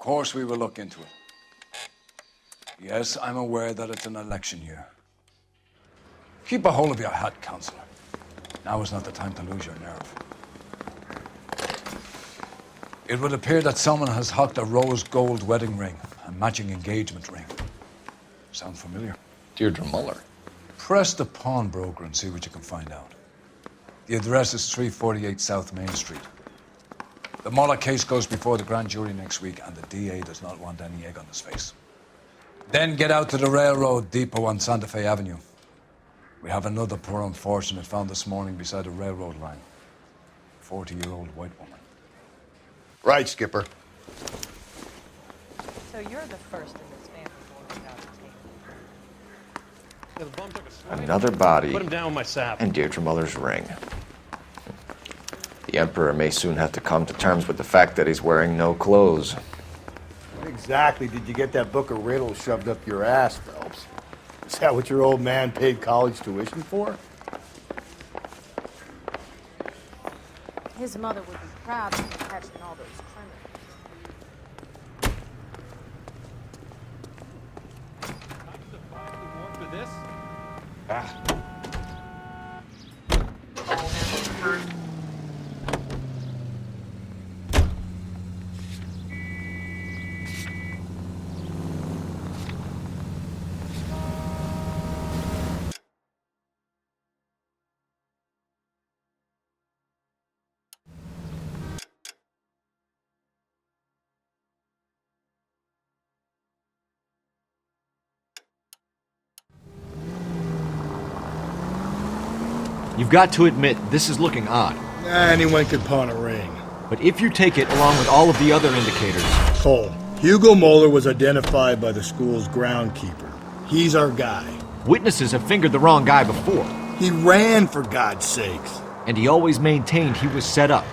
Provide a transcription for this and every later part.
course we will look into it. Yes, I'm aware that it's an election year. Keep a hold of your hat, Counselor. Now is not the time to lose your nerve. It would appear that someone has hocked a rose gold wedding ring, a matching engagement ring. Sound familiar? Deirdre Muller. Press the pawnbroker and see what you can find out. The address is 348 South Main Street. The Muller case goes before the grand jury next week, and the DA does not want any egg on his face. Then get out to the railroad depot on Santa Fe Avenue. We have another poor unfortunate found this morning beside a railroad line. 40-year-old white woman. Right, Skipper. So you're the first in this family born without a tail. Another body. Put him down with my sap. And Deirdre Muller's ring. The Emperor may soon have to come to terms with the fact that he's wearing no clothes. What exactly did you get that book of riddles shoved up your ass, Phelps? Is that what your old man paid college tuition for? His mother would be proud of him catching all those criminals. For this? You've got to admit, this is looking odd. Anyone could pawn a ring. But if you take it along with all of the other indicators... Cole, Hugo Moeller was identified by the school's groundkeeper. He's our guy. Witnesses have fingered the wrong guy before. He ran, for God's sakes. And he always maintained he was set up.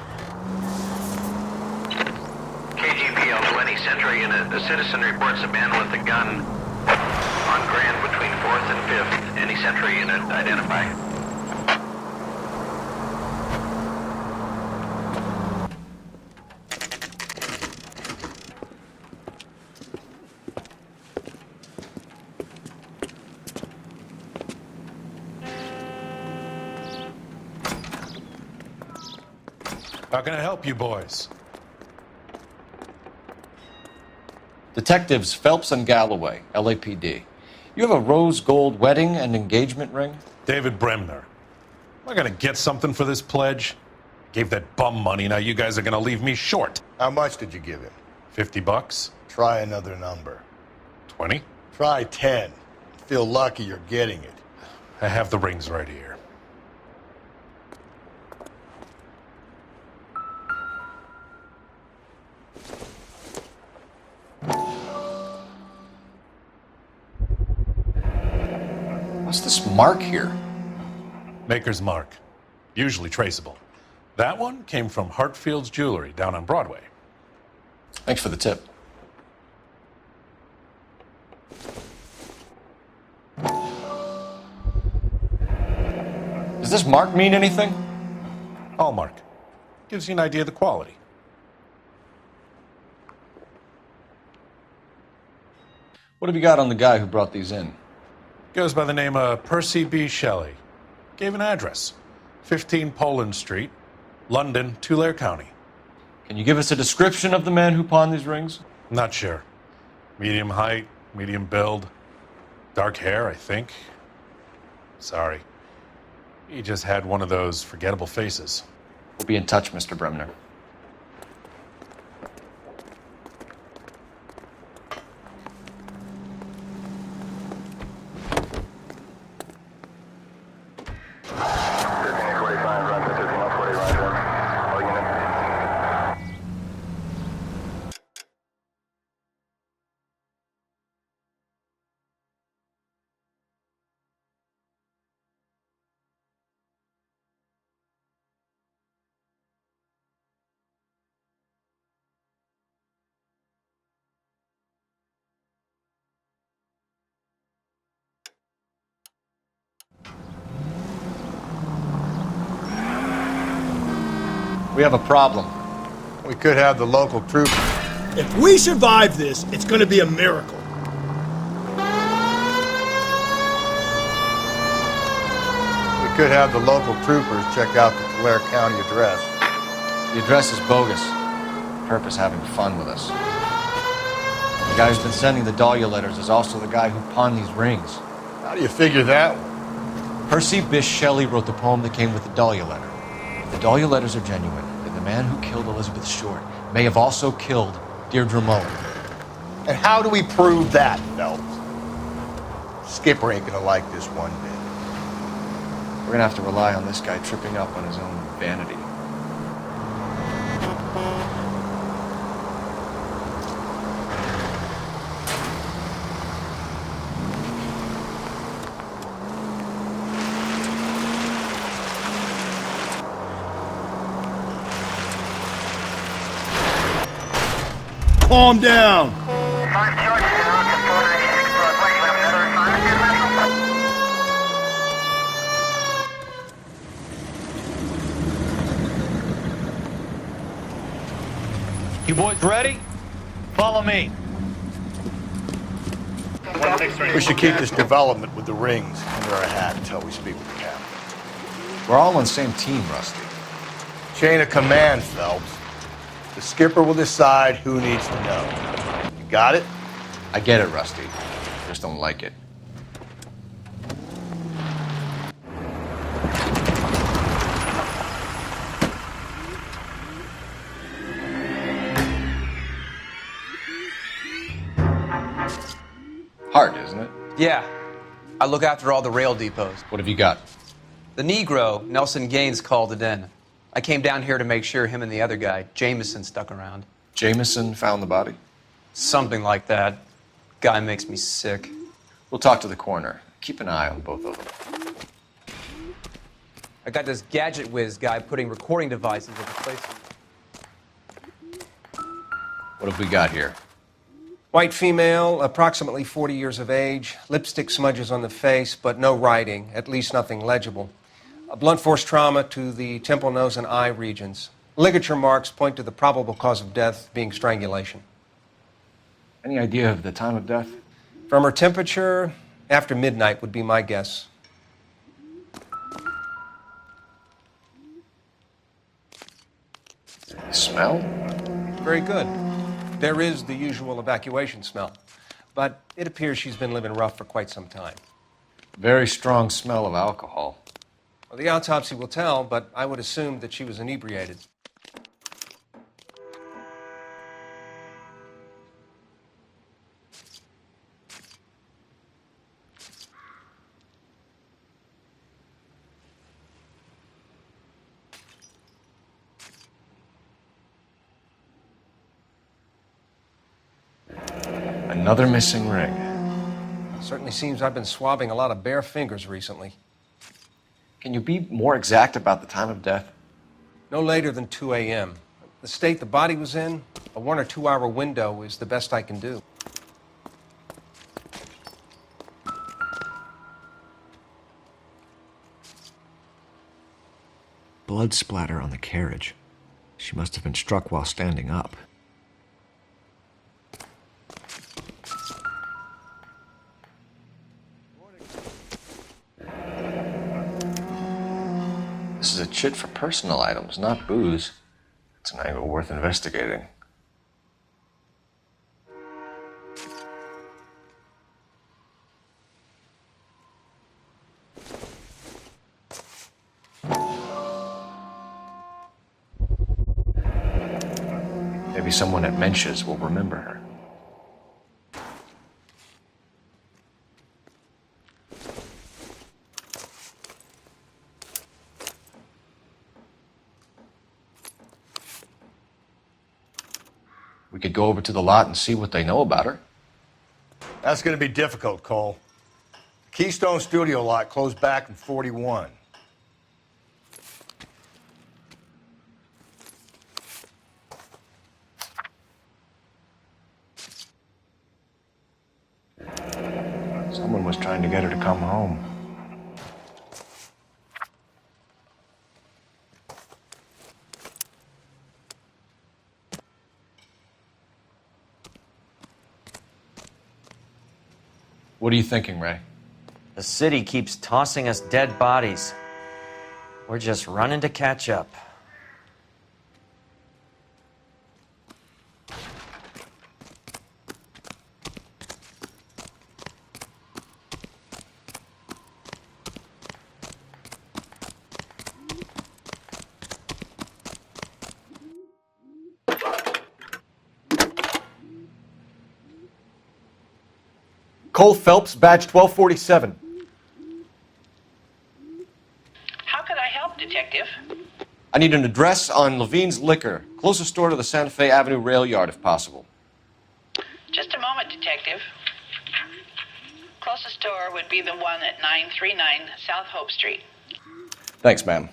KGPL 20 Century Unit. A citizen reports a man with a gun on Grand between 4th and 5th. Any Century Unit identify. How can I help you boys? Detectives Phelps and Galloway, LAPD. You have a rose gold wedding and engagement ring? David Bremner. Am I gonna get something for this pledge? Gave that bum money, now you guys are gonna leave me short. How much did you give him? $50? Try another number. 20? Try 10. Feel lucky you're getting it. I have the rings right here. What's this mark here? Maker's mark. Usually traceable. That one came from Hartfield's Jewelry down on Broadway. Thanks for the tip. Does this mark mean anything? Hallmark. Gives you an idea of the quality. What have you got on the guy who brought these in? Goes by the name of Percy B. Shelley. Gave an address. 15 Poland Street, London, Tulare County. Can you give us a description of the man who pawned these rings? Not sure. Medium height, medium build. Dark hair, I think. Sorry. He just had one of those forgettable faces. We'll be in touch, Mr. Bremner. We have a problem. We could have the local troops If we survive this, it's gonna be a miracle. We could have the local troopers check out the Tulare County address. The address is bogus. Perp is having fun with us. The guy who's been sending the Dahlia letters is also the guy who pawned these rings. How do you figure that one? Percy Bysshe Shelley wrote the poem that came with the Dahlia letter. The Dahlia letters are genuine, and the man who killed Elizabeth Short may have also killed Deirdre Mullen. And how do we prove that, Phelps? Skipper ain't gonna like this one bit. We're gonna have to rely on this guy tripping up on his own vanity. Calm down. 5 George, to 496 Broadway. You have another assignment here, Vessel? You boys ready? Follow me. We should keep this development with the rings under our hat until we speak with the captain. We're all on the same team, Rusty. Chain of command, Phelps. The skipper will decide who needs to know. You got it? I get it, Rusty. Just don't like it. Hard, isn't it? Yeah. I look after all the rail depots. What have you got? The Negro, Nelson Gaines, called it in. I came down here to make sure him and the other guy, Jameson, stuck around. Jameson found the body? Something like that. Guy makes me sick. We'll talk to the coroner. Keep an eye on both of them. I got this gadget whiz guy putting recording devices at the place. What have we got here? White female, approximately 40 years of age, lipstick smudges on the face, but no writing, at least nothing legible. A blunt force trauma to the temple, nose, and eye regions. Ligature marks point to the probable cause of death being strangulation. Any idea of the time of death? From her temperature, after midnight would be my guess. The smell? Very good. There is the usual evacuation smell, but it appears she's been living rough for quite some time. Very strong smell of alcohol. Well, the autopsy will tell, but I would assume that she was inebriated. Another missing ring. Certainly seems I've been swabbing a lot of bare fingers recently. Can you be more exact about the time of death? No later than 2 a.m. The state the body was in, a 1 or 2 hour window is the best I can do. Blood splatter on the carriage. She must have been struck while standing up. This is a chit for personal items, not booze. It's an angle worth investigating. Maybe someone at Mensch's will remember her. We could go over to the lot and see what they know about her. That's gonna be difficult, Cole. The Keystone Studio lot closed back in 41. Someone was trying to get her to come home. What are you thinking, Ray? The city keeps tossing us dead bodies. We're just running to catch up. Cole Phelps, badge 1247. How can I help, Detective? I need an address on Levine's Liquor. Closest store to the Santa Fe Avenue rail yard, if possible. Just a moment, Detective. Closest store would be the one at 939 South Hope Street. Thanks, ma'am.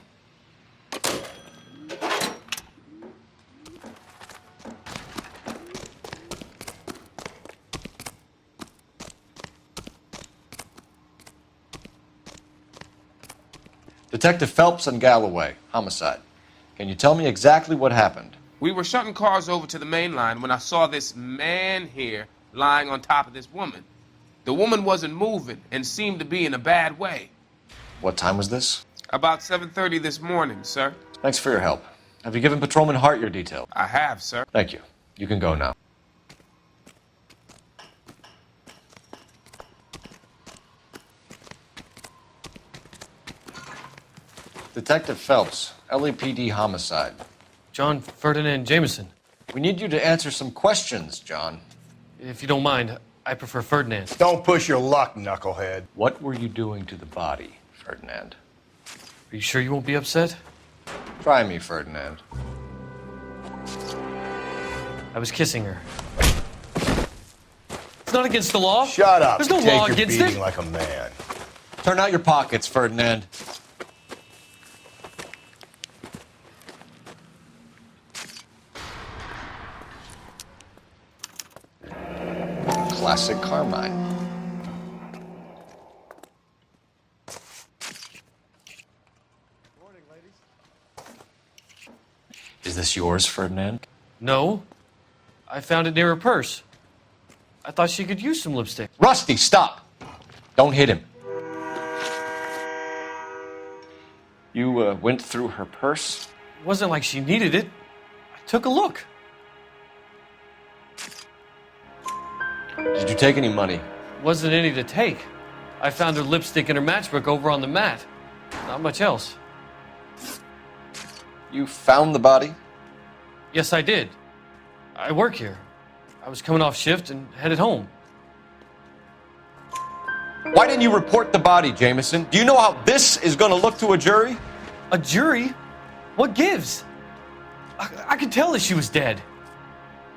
Detective Phelps and Galloway, homicide. Can you tell me exactly what happened? We were shunting cars over to the main line when I saw this man here lying on top of this woman. The woman wasn't moving and seemed to be in a bad way. What time was this? About 7:30 this morning, sir. Thanks for your help. Have you given Patrolman Hart your details? I have, sir. Thank you. You can go now. Detective Phelps, LAPD homicide. John Ferdinand Jameson. We need you to answer some questions, John. If you don't mind, I prefer Ferdinand. Don't push your luck, knucklehead. What were you doing to the body, Ferdinand? Are you sure you won't be upset? Try me, Ferdinand. I was kissing her. It's not against the law. Shut up. There's no Take law your against beating it. like a man. Turn out your pockets, Ferdinand. Classic Carmine. Is this yours, Ferdinand? No. I found it near her purse. I thought she could use some lipstick. Rusty, stop! Don't hit him. You went through her purse? It wasn't like she needed it. I took a look. Did you take any money? Wasn't any to take. I found her lipstick and her matchbook over on the mat. Not much else. You found the body? Yes, I did. I work here. I was coming off shift and headed home. Why didn't you report the body, Jameson? Do you know how this is going to look to a jury? A jury? What gives? I could tell that she was dead.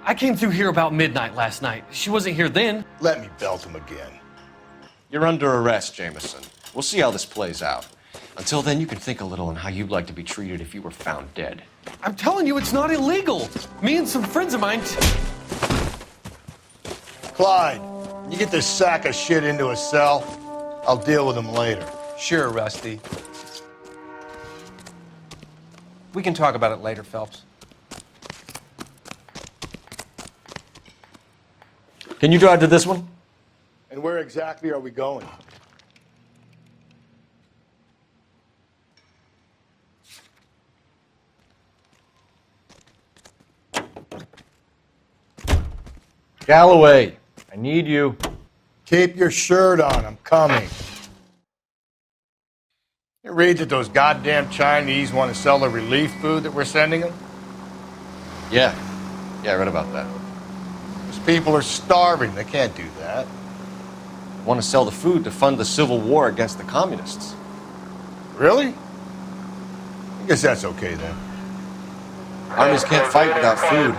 I came through here about midnight last night. She wasn't here then. Let me belt him again. You're under arrest, Jameson. We'll see how this plays out. Until then, you can think a little on how you'd like to be treated if you were found dead. I'm telling you, it's not illegal. Me and some friends of mine... Clyde, you get this sack of shit into a cell. I'll deal with him later. Sure, Rusty. We can talk about it later, Phelps. Can you drive to this one? And where exactly are we going? Galloway, I need you. Keep your shirt on. I'm coming. You read that those goddamn Chinese want to sell the relief food that we're sending them? Yeah, I read about that. Those people are starving. They can't do that. Want to sell the food to fund the civil war against the communists. Really? I guess that's okay then. Armies can't fight without food.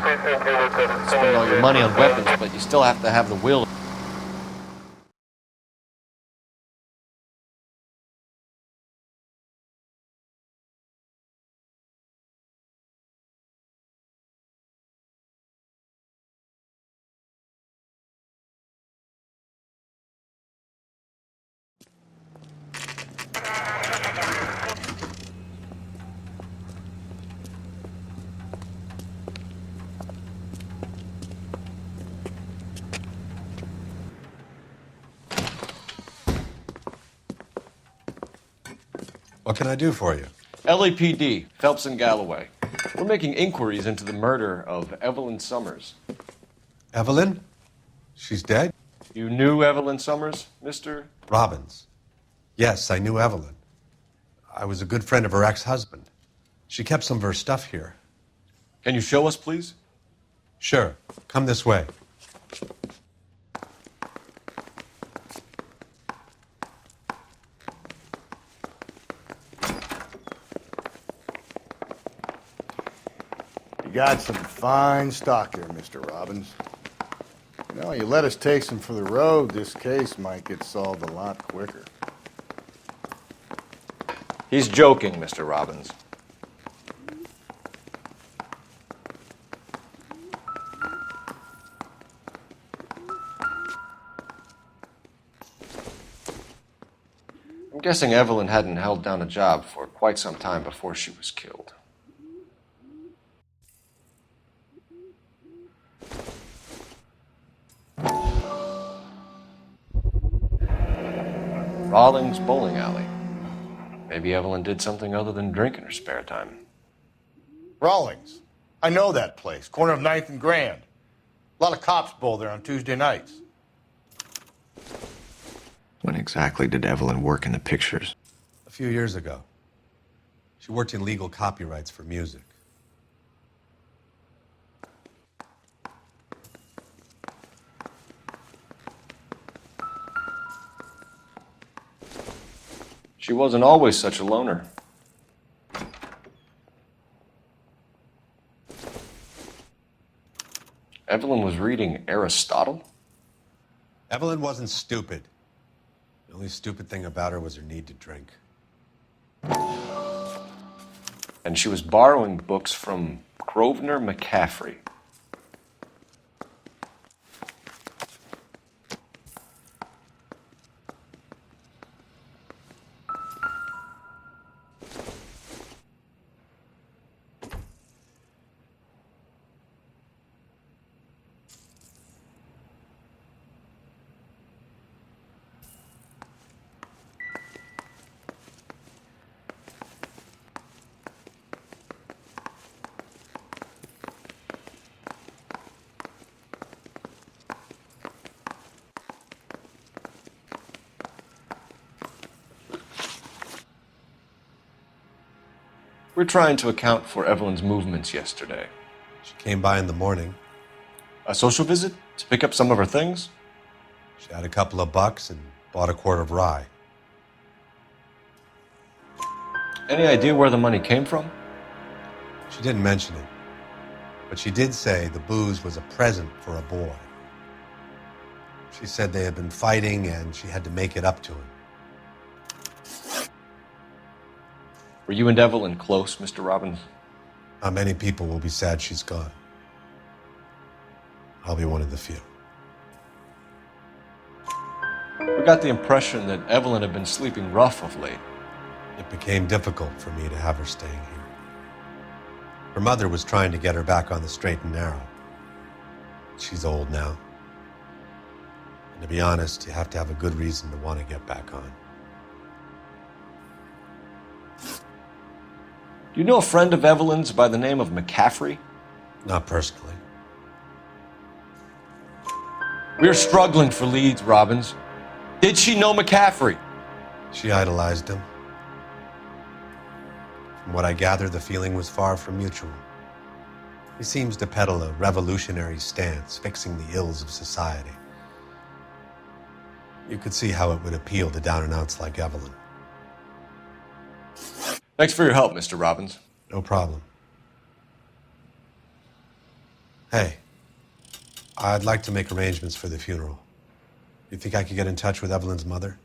Spend all your money on weapons, but you still have to have the will. What can I do for you? LAPD, Phelps and Galloway. We're making inquiries into the murder of Evelyn Summers. Evelyn? She's dead? You knew Evelyn Summers, Mr. Robbins. Yes, I knew Evelyn. I was a good friend of her ex-husband. She kept some of her stuff here. Can you show us, please? Sure. Come this way. You got some fine stock here, Mr. Robbins. You know, you let us take some for the road, this case might get solved a lot quicker. He's joking, Mr. Robbins. I'm guessing Evelyn hadn't held down a job for quite some time before she was killed. Rawlings Bowling Alley. Maybe Evelyn did something other than drink in her spare time. Rawlings. I know that place. Corner of 9th and Grand. A lot of cops bowl there on Tuesday nights. When exactly did Evelyn work in the pictures? A few years ago. She worked in legal copyrights for music. She wasn't always such a loner. Evelyn was reading Aristotle? Evelyn wasn't stupid. The only stupid thing about her was her need to drink. And she was borrowing books from Grosvenor McCaffrey. We're trying to account for Evelyn's movements yesterday. She came by in the morning. A social visit to pick up some of her things? She had a couple of bucks and bought a quart of rye. Any idea where the money came from? She didn't mention it, but she did say the booze was a present for a boy. She said they had been fighting and she had to make it up to him. Were you and Evelyn close, Mr. Robbins? Many people will be sad she's gone. I'll be one of the few. We got the impression that Evelyn had been sleeping rough of late. It became difficult for me to have her staying here. Her mother was trying to get her back on the straight and narrow. She's old now. And to be honest, you have to have a good reason to want to get back on. Do you know a friend of Evelyn's by the name of McCaffrey? Not personally. We're struggling for leads, Robbins. Did she know McCaffrey? She idolized him. From what I gather, the feeling was far from mutual. He seems to peddle a revolutionary stance, fixing the ills of society. You could see how it would appeal to down-and-outs like Evelyn. Thanks for your help, Mr. Robbins. No problem. Hey, I'd like to make arrangements for the funeral. You think I could get in touch with Evelyn's mother?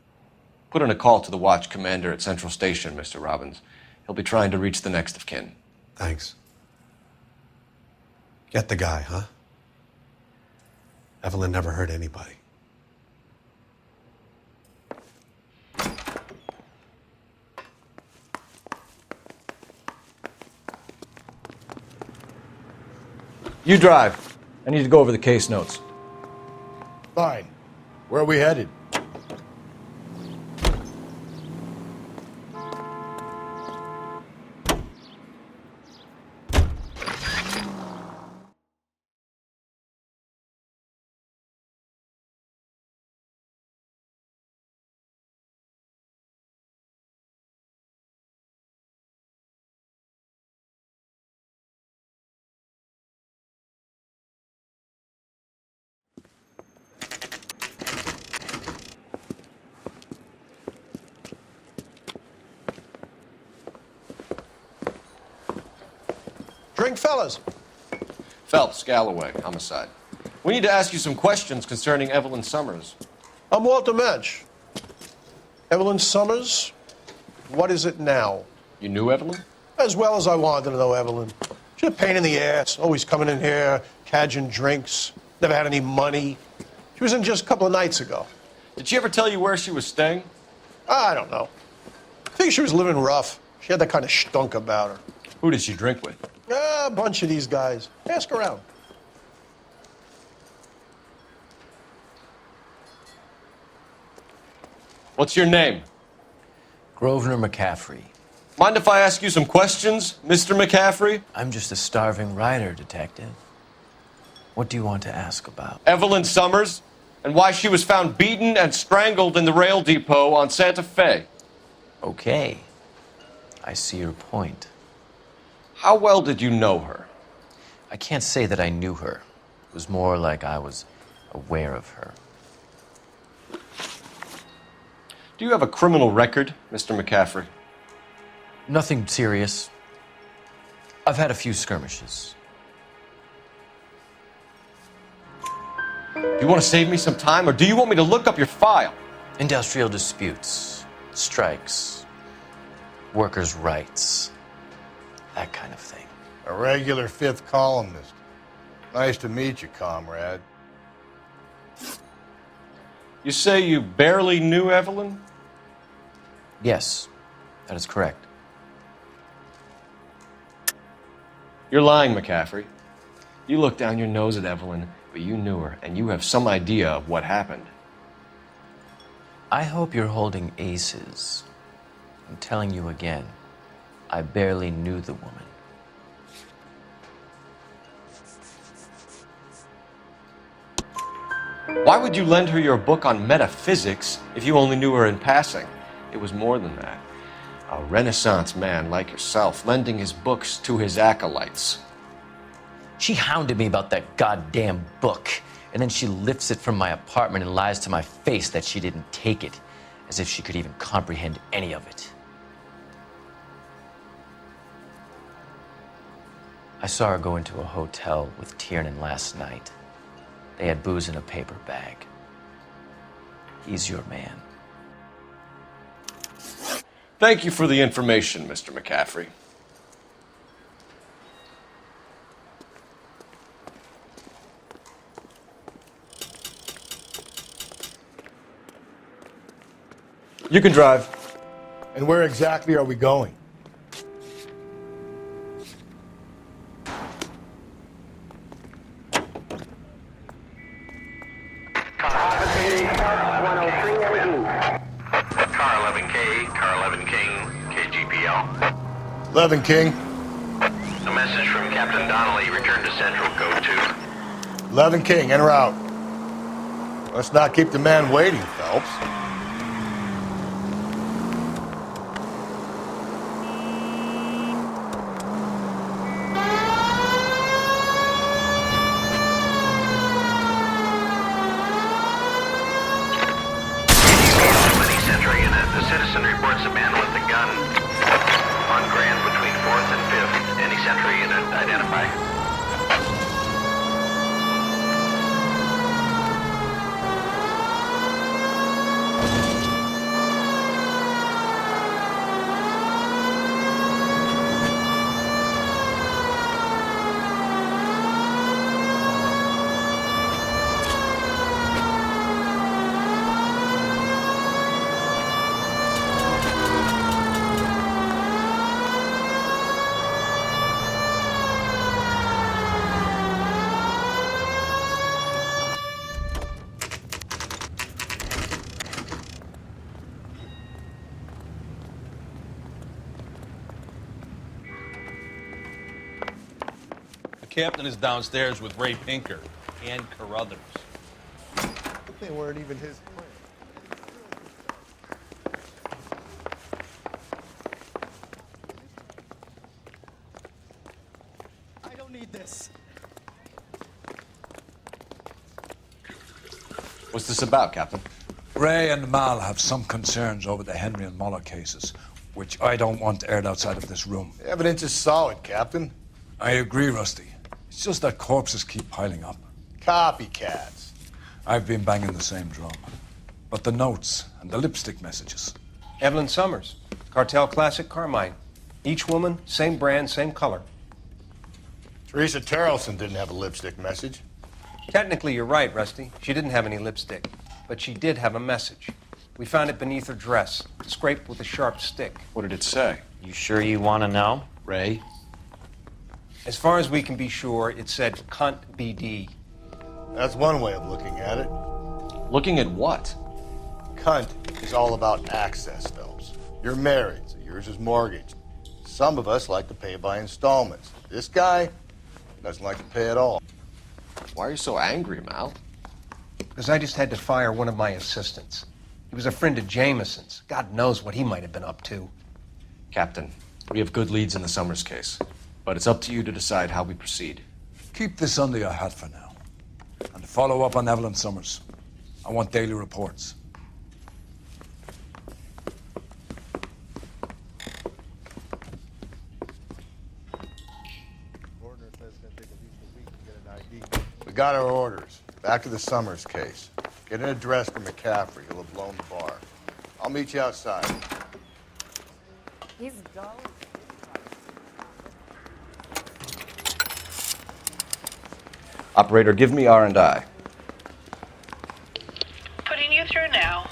Put in a call to the watch commander at Central Station, Mr. Robbins. He'll be trying to reach the next of kin. Thanks. Get the guy, huh? Evelyn never hurt anybody. You drive. I need to go over the case notes. Fine. Where are we headed? drink, fellas? Phelps, Galloway, homicide. We need to ask you some questions concerning Evelyn Summers. I'm Walter Mensch. Evelyn Summers, what is it now? You knew Evelyn? As well as I wanted to know Evelyn. She's a pain in the ass, always coming in here, cadging drinks, never had any money. She was in just a couple of nights ago. Did she ever tell you where she was staying? I don't know. I think she was living rough. She had that kind of stunk about her. Who did she drink with? A bunch of these guys. Ask around. What's your name? Grosvenor McCaffrey. Mind if I ask you some questions, Mr. McCaffrey? I'm just a starving writer, Detective. What do you want to ask about? Evelyn Summers, and why she was found beaten and strangled in the rail depot on Santa Fe. Okay. I see your point. How well did you know her? I can't say that I knew her. It was more like I was aware of her. Do you have a criminal record, Mr. McCaffrey? Nothing serious. I've had a few skirmishes. Do you want to save me some time, or do you want me to look up your file? Industrial disputes, strikes, workers' rights, that kind of thing. A regular fifth columnist. Nice to meet you, comrade. You say you barely knew Evelyn? Yes, that is correct. You're lying, McCaffrey. You looked down your nose at Evelyn, but you knew her, and you have some idea of what happened. I hope you're holding aces. I'm telling you again, I barely knew the woman. Why would you lend her your book on metaphysics if you only knew her in passing? It was more than that. A Renaissance man like yourself lending his books to his acolytes. She hounded me about that goddamn book, and then she lifts it from my apartment and lies to my face that she didn't take it, as if she could even comprehend any of it. I saw her go into a hotel with Tiernan last night. They had booze in a paper bag. He's your man. Thank you for the information, Mr. McCaffrey. You can drive. And where exactly are we going? Car 11K, Car 11 King, KGPL. 11 King. A message from Captain Donnelly. Return to Central, code 2. 11 King, en route. Let's not keep the man waiting, Phelps. The citizen reports a man with a gun on Grand between 4th and 5th. Any Central unit identify. The captain is downstairs with Ray Pinker and Carruthers. They weren't even his plan. I don't need this. What's this about, Captain? Ray and Mal have some concerns over the Henry and Muller cases, which I don't want aired outside of this room. The evidence is solid, Captain. I agree, Rusty. It's just that corpses keep piling up. Copycats. I've been banging the same drum. But the notes and the lipstick messages. Evelyn Summers, Cartel Classic Carmine. Each woman, same brand, same color. Teresa Terrelson didn't have a lipstick message. Technically, you're right, Rusty. She didn't have any lipstick, but she did have a message. We found it beneath her dress, scraped with a sharp stick. What did it say? You sure you want to know? Ray? As far as we can be sure, it said cunt BD. That's one way of looking at it. Looking at what? Cunt is all about access, Phelps. You're married, so yours is mortgaged. Some of us like to pay by installments. This guy doesn't like to pay at all. Why are you so angry, Mal? Because I just had to fire one of my assistants. He was a friend of Jameson's. God knows what he might have been up to. Captain, we have good leads in the Summers case, but it's up to you to decide how we proceed. Keep this under your hat for now. And follow up on Evelyn Summers. I want daily reports. We got our orders. Back to the Summers case. Get an address for McCaffrey. He'll have blown the bar. I'll meet you outside. He's dull. Operator, give me R&I. Putting you through now.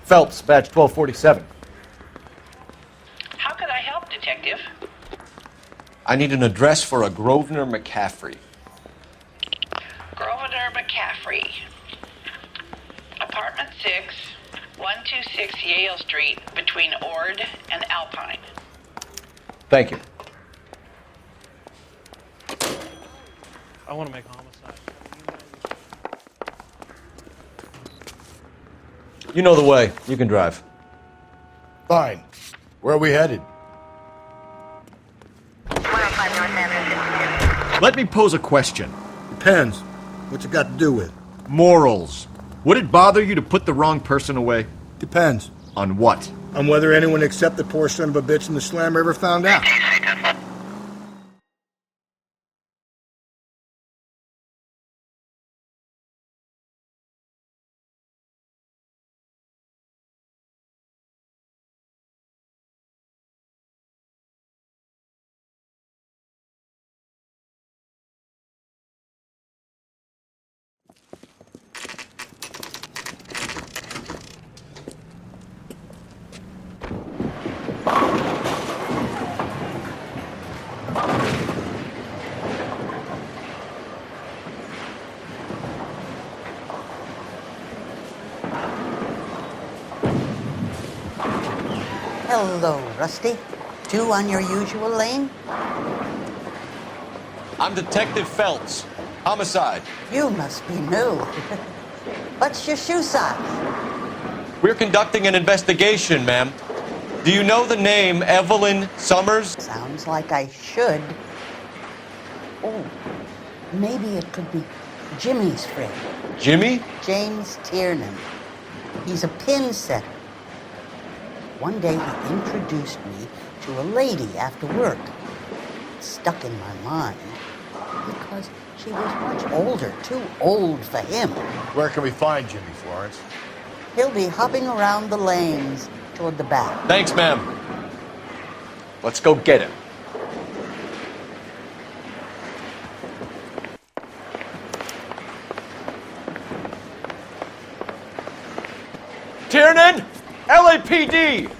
Phelps, badge 1247. How could I help, Detective? I need an address for a Grosvenor McCaffrey. Grosvenor McCaffrey. Apartment 6, 126 Yale Street, between Ord and Alpine. Thank you. I want to make homicide. You know the way. You can drive. Fine. Where are we headed? Let me pose a question. Depends. What you got to do with? Morals. Would it bother you to put the wrong person away? Depends. On what? On whether anyone except the poor son of a bitch in the Slammer ever found out. Hello, Rusty. Two on your usual lane? I'm Detective Phelps. Homicide. You must be new. What's your shoe size? We're conducting an investigation, ma'am. Do you know the name Evelyn Summers? Sounds like I should. Oh, maybe it could be Jimmy's friend. Jimmy? James Tiernan. He's a pin setter. One day he introduced me to a lady after work. It stuck in my mind because she was much older, too old for him. Where can we find Jimmy, Florence? He'll be hopping around the lanes toward the back. Thanks, ma'am. Let's go get him. Tiernan! LAPD!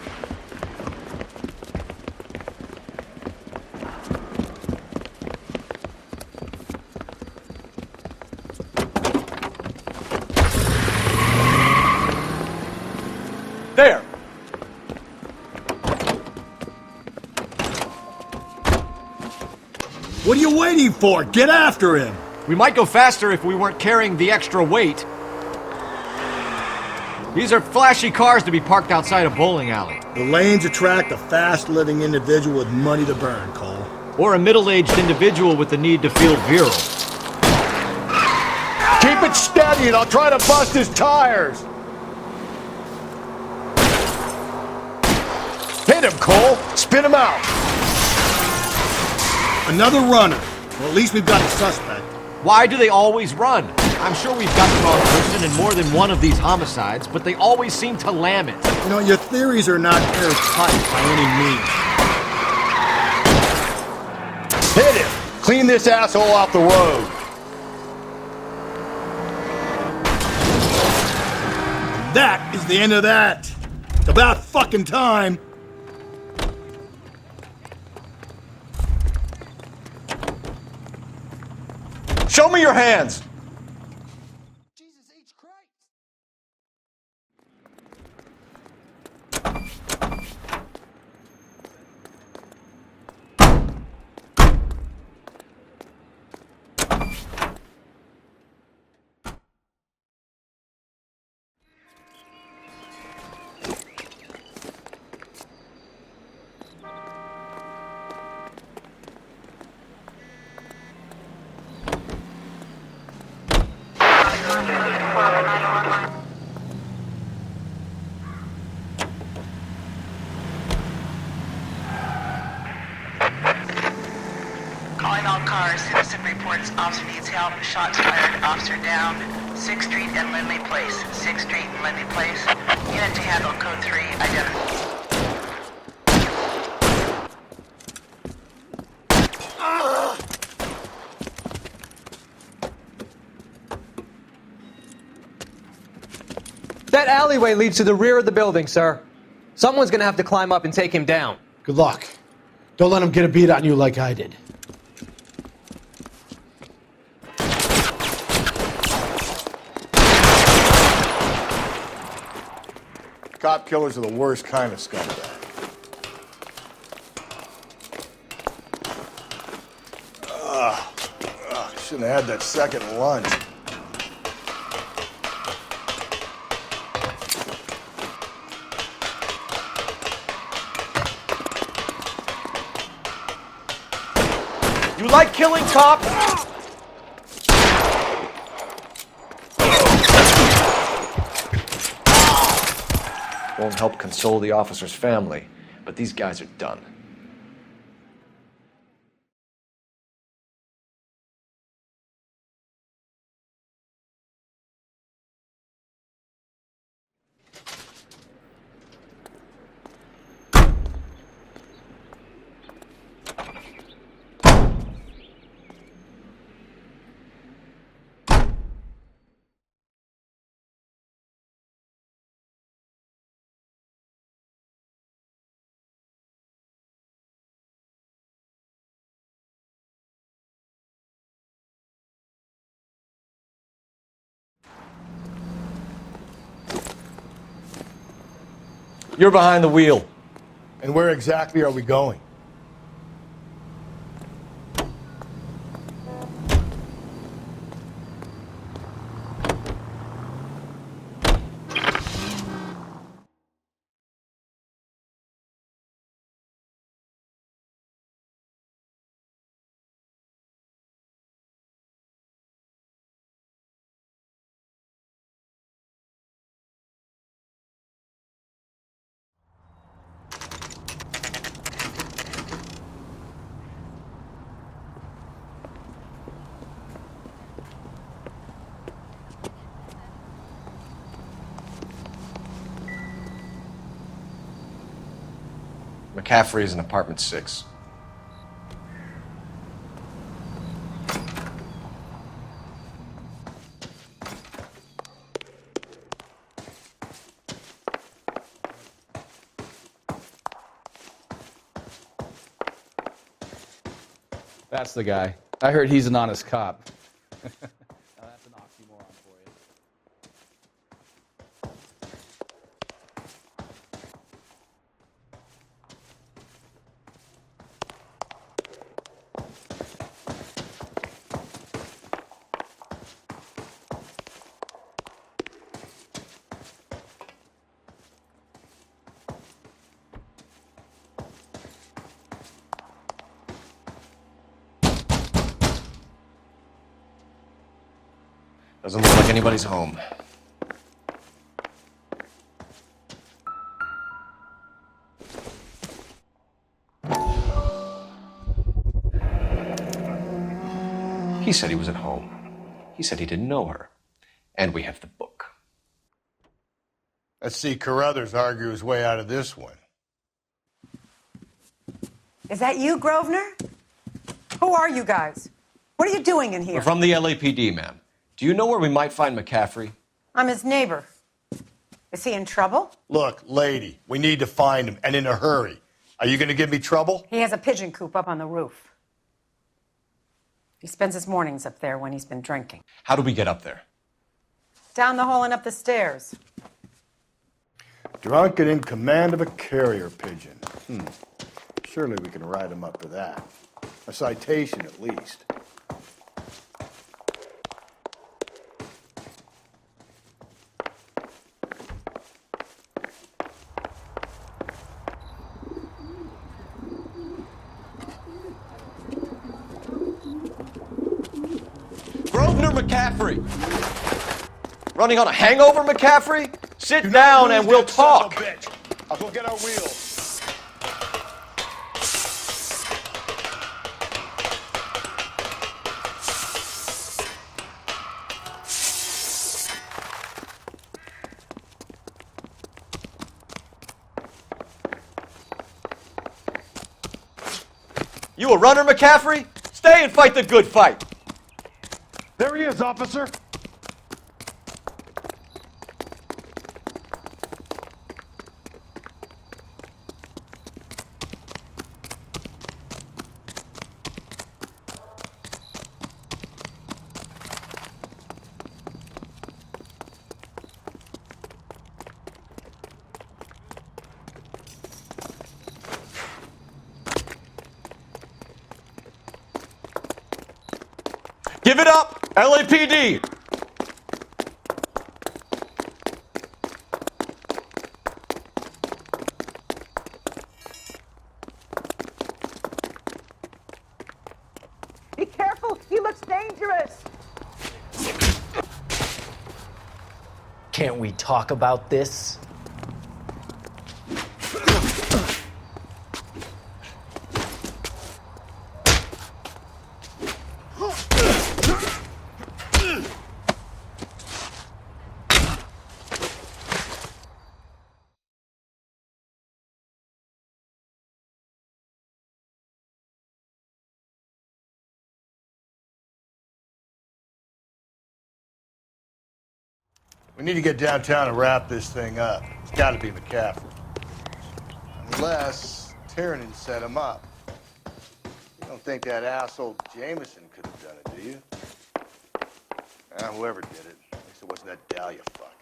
There! What are you waiting for? Get after him! We might go faster if we weren't carrying the extra weight. These are flashy cars to be parked outside a bowling alley. The lanes attract a fast-living individual with money to burn, Cole. Or a middle-aged individual with the need to feel virile. Keep it steady and I'll try to bust his tires! Hit him, Cole! Spin him out! Another runner. Well, at least we've got a suspect. Why do they always run? I'm sure we've got the wrong person in more than one of these homicides, but they always seem to lam it. You know, your theories are not airtight by any means. Hit him! Clean this asshole off the road. That is the end of that. It's about fucking time. Show me your hands! Calling all cars. Citizen reports officer needs help. Shots fired. Officer down. 6th Street and Lindley Place. 6th Street and Lindley Place. Unit to handle code 3. Identify. That alleyway leads to the rear of the building, sir. Someone's gonna have to climb up and take him down. Good luck. Don't let him get a beat on you like I did. Cop killers are the worst kind of scumbag. Shouldn't have had that second lunch. You like killing cops? Won't help console the officer's family, but these guys are done. You're behind the wheel. And where exactly are we going? McCaffrey is in apartment 6. That's the guy. I heard he's an honest cop. Now that's an oxymoron for you. Doesn't look like anybody's home. said he was at home. He said he didn't know her. And we have the book. Let's see Carruthers argue his way out of this one. Is that you, Grosvenor? Who are you guys? What are you doing in here? We're from the LAPD, ma'am. Do you know where we might find McCaffrey? I'm his neighbor. Is he in trouble? Look, lady, we need to find him, and in a hurry. Are you going to give me trouble? He has a pigeon coop up on the roof. He spends his mornings up there when he's been drinking. How do we get up there? Down the hall and up the stairs. Drunk and in command of a carrier pigeon. Surely we can write him up for that. A citation, at least. Grosvenor McCaffrey! Running on a hangover, McCaffrey? Sit down and we'll talk. I'll go get our wheels. You a runner, McCaffrey? Stay and fight the good fight. There he is, officer. Give it up, LAPD! Be careful, he looks dangerous. Can't we talk about this? We need to get downtown and wrap this thing up. It's got to be McCaffrey. Unless Tiernan set him up. You don't think that asshole Jameson could have done it, do you? Whoever did it. At least it wasn't that Dahlia fuck.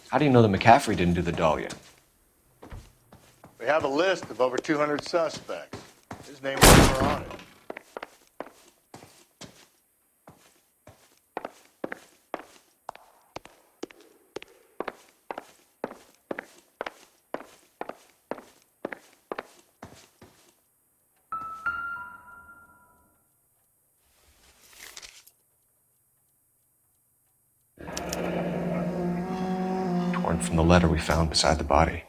How do you know that McCaffrey didn't do the Dahlia? We have a list of over 200 suspects. His name was never on it. Torn from the letter we found beside the body.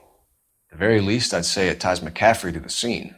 At the very least, I'd say it ties McCaffrey to the scene.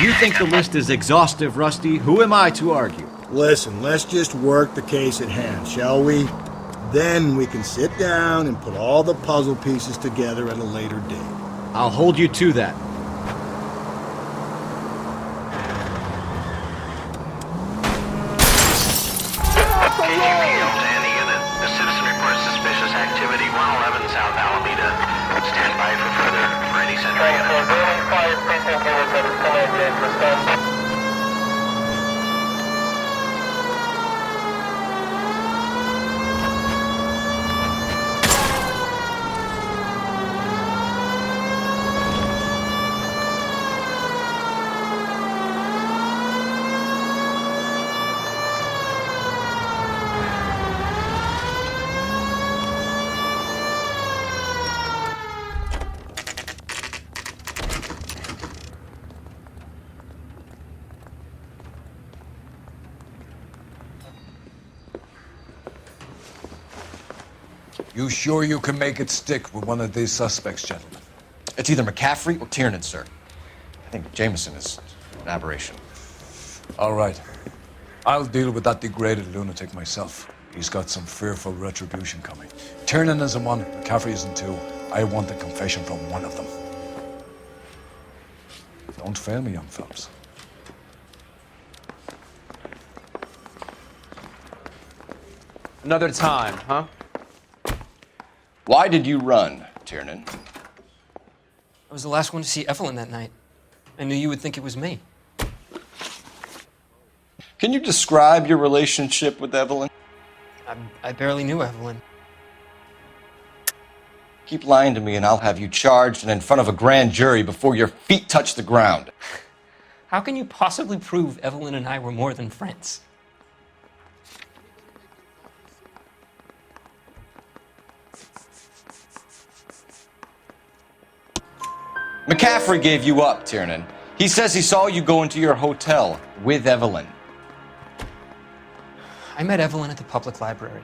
You think the list is exhaustive, Rusty? Who am I to argue? Listen, let's just work the case at hand, shall we? Then we can sit down and put all the puzzle pieces together at a later date. I'll hold you to that. KGPL to any unit. A citizen reports suspicious activity 111 South Alameda. Stand by for further for any central You sure you can make it stick with one of these suspects, gentlemen? It's either McCaffrey or Tiernan, sir. I think Jameson is an aberration. All right. I'll deal with that degraded lunatic myself. He's got some fearful retribution coming. Tiernan isn't one, McCaffrey isn't two. I want a confession from one of them. Don't fail me, young fellas. Another time, huh? Why did you run, Tiernan? I was the last one to see Evelyn that night. I knew you would think it was me. Can you describe your relationship with Evelyn? I barely knew Evelyn. Keep lying to me and I'll have you charged and in front of a grand jury before your feet touch the ground. How can you possibly prove Evelyn and I were more than friends? McCaffrey gave you up, Tiernan. He says he saw you go into your hotel with Evelyn. I met Evelyn at the public library.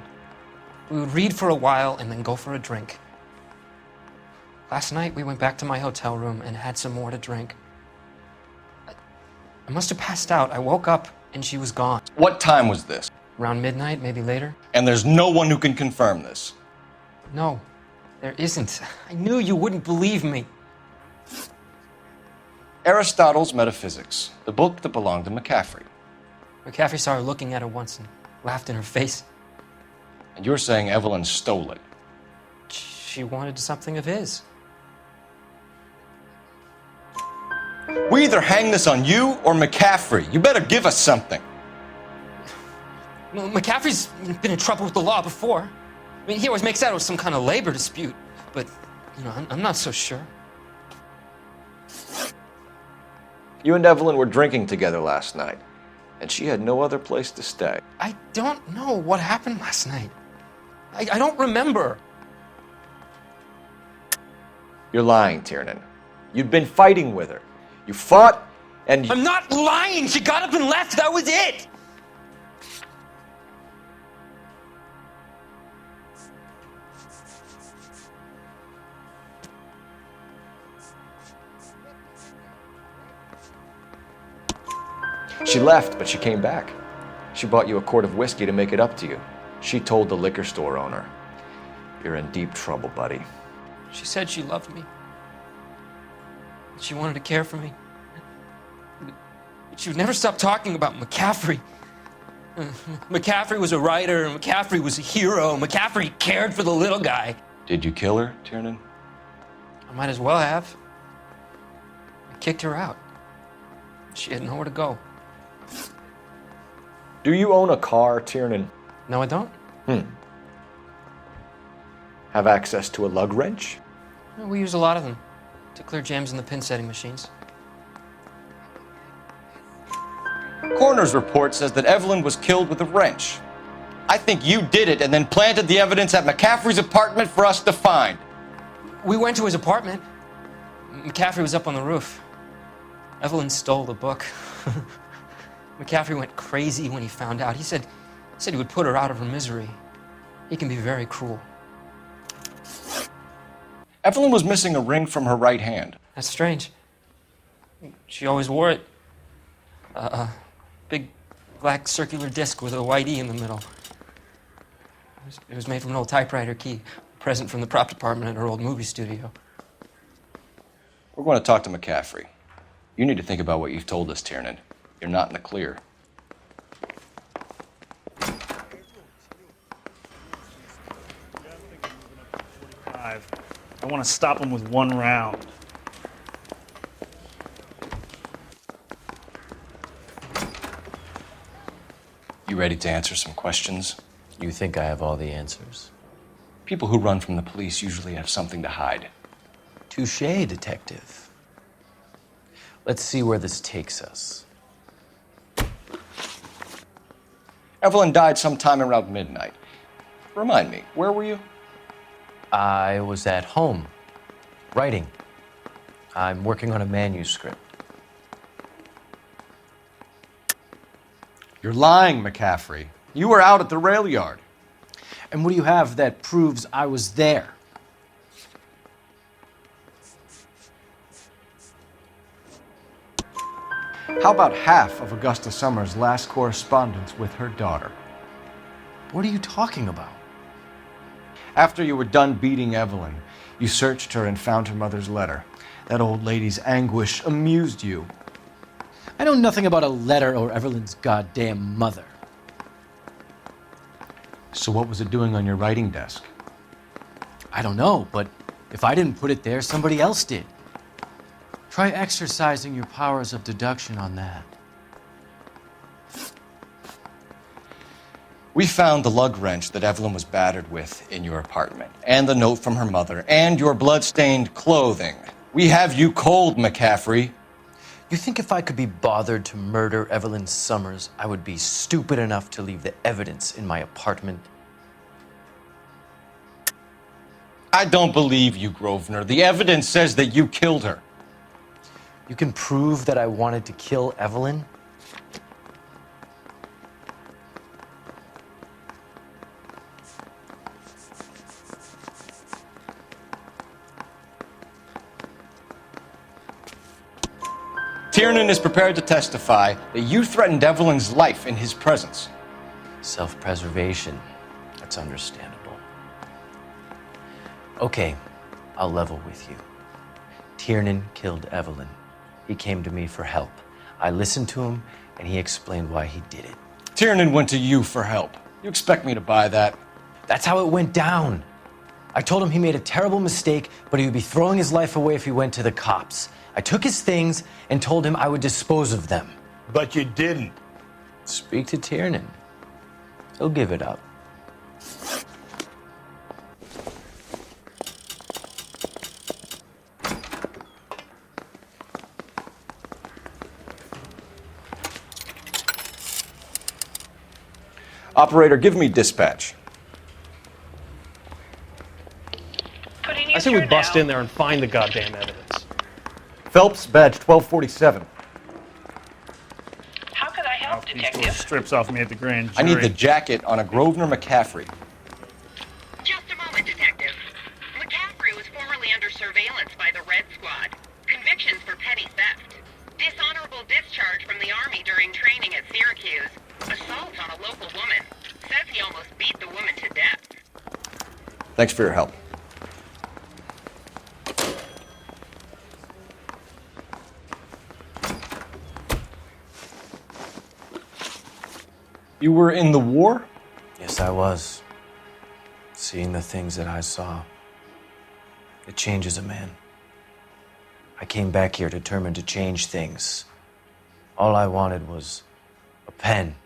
We would read for a while and then go for a drink. Last night, we went back to my hotel room and had some more to drink. I must have passed out. I woke up and she was gone. What time was this? Around midnight, maybe later. And there's no one who can confirm this? No, there isn't. I knew you wouldn't believe me. Aristotle's Metaphysics, the book that belonged to McCaffrey. McCaffrey saw her looking at her once and laughed in her face. And you're saying Evelyn stole it? She wanted something of his. We either hang this on you or McCaffrey. You better give us something. Well, McCaffrey's been in trouble with the law before. I mean, he always makes out it was some kind of labor dispute, but, you know, I'm not so sure. You and Evelyn were drinking together last night, and she had no other place to stay. I don't know what happened last night. I don't remember. You're lying, Tiernan. You'd been fighting with her. You fought, and I'm not lying! She got up and left, that was it! She left, but she came back. She bought you a quart of whiskey to make it up to you. She told the liquor store owner. You're in deep trouble, buddy. She said she loved me. She wanted to care for me. She would never stop talking about McCaffrey. McCaffrey was a writer, and McCaffrey was a hero. McCaffrey cared for the little guy. Did you kill her, Tiernan? I might as well have. I kicked her out. She had nowhere to go. Do you own a car, Tiernan? No, I don't. Have access to a lug wrench? We use a lot of them to clear jams in the pin setting machines. Coroner's report says that Evelyn was killed with a wrench. I think you did it and then planted the evidence at McCaffrey's apartment for us to find. We went to his apartment. McCaffrey was up on the roof. Evelyn stole the book. McCaffrey went crazy when he found out. He said he would put her out of her misery. He can be very cruel. Evelyn was missing a ring from her right hand. That's strange. She always wore it. A big black circular disc with a white E in the middle. It was made from an old typewriter key, a present from the prop department at her old movie studio. We're going to talk to McCaffrey. You need to think about what you've told us, Tiernan. You're not in the clear. I want to stop him with one round. You ready to answer some questions? You think I have all the answers? People who run from the police usually have something to hide. Touché, detective. Let's see where this takes us. Evelyn died sometime around midnight. Remind me, where were you? I was at home, writing. I'm working on a manuscript. You're lying, McCaffrey. You were out at the rail yard. And what do you have that proves I was there? How about half of Augusta Summers' last correspondence with her daughter? What are you talking about? After you were done beating Evelyn, you searched her and found her mother's letter. That old lady's anguish amused you. I know nothing about a letter or Evelyn's goddamn mother. So what was it doing on your writing desk? I don't know, but if I didn't put it there, somebody else did. Try exercising your powers of deduction on that. We found the lug wrench that Evelyn was battered with in your apartment, and the note from her mother, and your blood-stained clothing. We have you cold, McCaffrey. You think if I could be bothered to murder Evelyn Summers, I would be stupid enough to leave the evidence in my apartment? I don't believe you, Grosvenor. The evidence says that you killed her. You can prove that I wanted to kill Evelyn? Tiernan is prepared to testify that you threatened Evelyn's life in his presence. Self-preservation. That's understandable. Okay, I'll level with you. Tiernan killed Evelyn. He came to me for help. I listened to him, and he explained why he did it. Tiernan went to you for help. You expect me to buy that? That's how it went down. I told him he made a terrible mistake, but he would be throwing his life away if he went to the cops. I took his things and told him I would dispose of them. But you didn't. Speak to Tiernan. He'll give it up. Operator, give me dispatch. I say we bust in there and find the goddamn evidence. Phelps, badge 1247. How could I help, detective? Strips off me at the grand jury. I need the jacket on a Grosvenor McCaffrey. Just a moment, detective. McCaffrey was formerly under surveillance by the Red Squad. Convictions for petty theft. Dishonorable discharge from the Army during training at Syracuse. Assault on a local woman. Says he almost beat the woman to death. Thanks for your help. You were in the war? Yes, I was. Seeing the things that I saw. It changes a man. I came back here determined to change things. All I wanted was a pen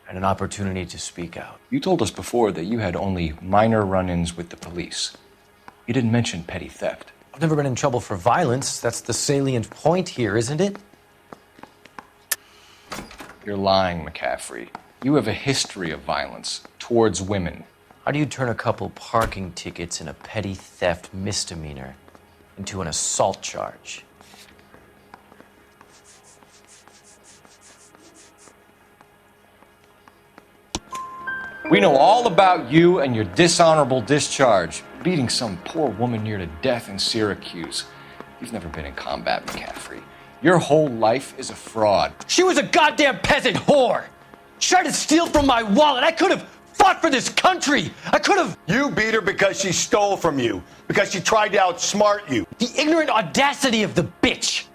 and an opportunity to speak out. You told us before that you had only minor run-ins with the police. You didn't mention petty theft. I've never been in trouble for violence. That's the salient point here, isn't it? You're lying, McCaffrey. You have a history of violence towards women. How do you turn a couple parking tickets and a petty theft misdemeanor into an assault charge? We know all about you and your dishonorable discharge, beating some poor woman near to death in Syracuse. You've never been in combat, McCaffrey. Your whole life is a fraud. She was a goddamn peasant whore! She tried to steal from my wallet. I could have fought for this country. I could have... You beat her because she stole from you, because she tried to outsmart you. The ignorant audacity of the bitch.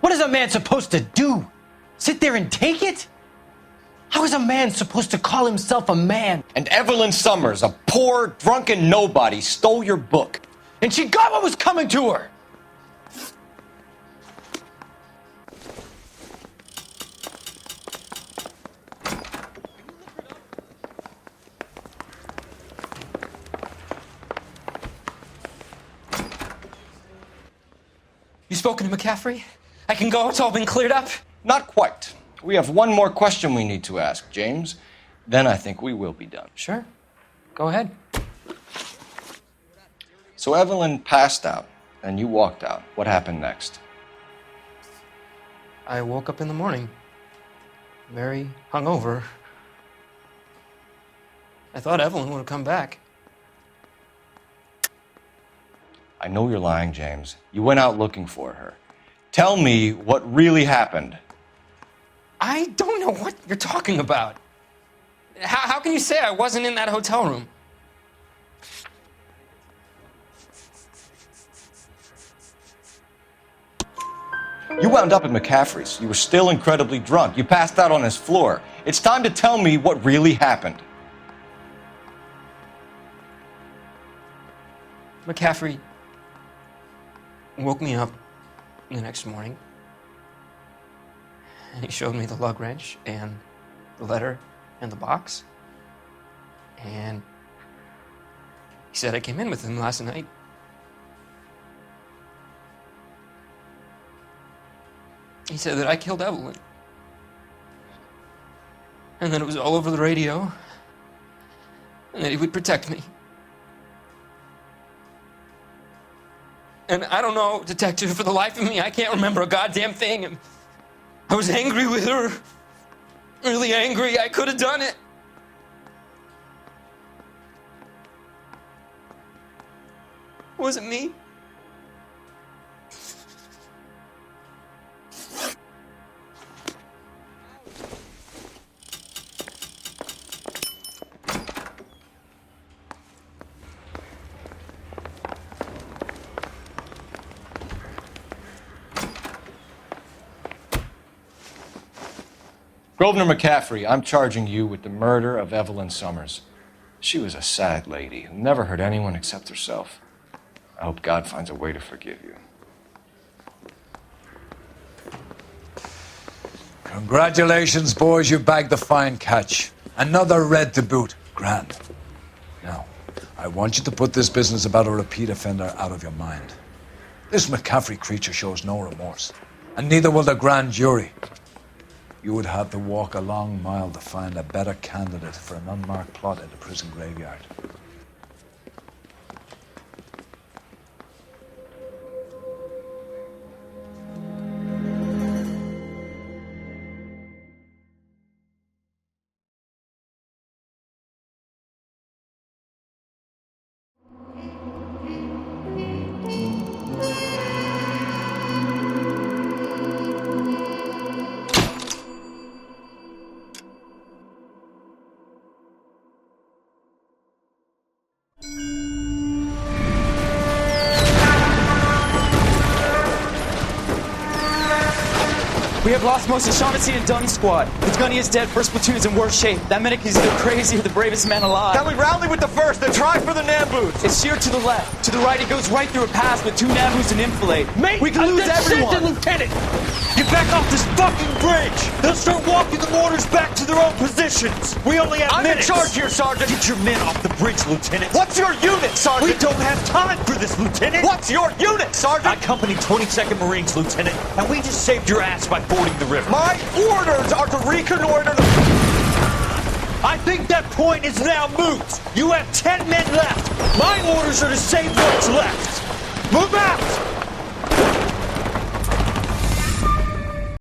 What is a man supposed to do? Sit there and take it? How is a man supposed to call himself a man? And Evelyn Summers, a poor, drunken nobody, stole your book. And she got what was coming to her. spoken to McCaffrey? I can go, it's all been cleared up? Not quite. We have one more question we need to ask, James. Then I think we will be done. Sure. Go ahead. So Evelyn passed out, and you walked out. What happened next? I woke up in the morning, very hungover. I thought Evelyn would have come back. I know you're lying, James. You went out looking for her. Tell me what really happened. I don't know what you're talking about. How can you say I wasn't in that hotel room? You wound up at McCaffrey's. You were still incredibly drunk. You passed out on his floor. It's time to tell me what really happened. McCaffrey woke me up the next morning, and he showed me the lug wrench and the letter and the box, and he said I came in with him last night. He said that I killed Evelyn, and that it was all over the radio, and that he would protect me. And I don't know, Detective, for the life of me, I can't remember a goddamn thing. And I was angry with her. Really angry. I could have done it. Was it me? Grosvenor McCaffrey, I'm charging you with the murder of Evelyn Summers. She was a sad lady who never hurt anyone except herself. I hope God finds a way to forgive you. Congratulations, boys. You bagged the fine catch. Another red to boot. Grand. Now, I want you to put this business about a repeat offender out of your mind. This McCaffrey creature shows no remorse, and neither will the grand jury. You would have to walk a long mile to find a better candidate for an unmarked plot in the prison graveyard. We have lost most of Shaughnessy and Dunn's squad. The gunny is dead. First platoon is in worse shape. That medic is either crazy or the bravest man alive. Can we rally with the first and try for the Nambus? It's sheer to the left. To the right, it goes right through a pass with 2 Nambus and enfilade. Mate, we can lose everyone. Lieutenant! Get back off this fucking bridge! They'll start walking the mortars back to their own positions. We only have minutes. I'm in charge here, Sergeant. Get your men off the bridge, Lieutenant. What's your unit, Sergeant? We don't have time for this, Lieutenant. What's your unit, Sergeant? I company 22nd Marines, Lieutenant, and we just saved your ass by fording the river. My orders are to reconnoiter the... I think that point is now moot. You have 10 men left. My orders are to save what's left. Move out!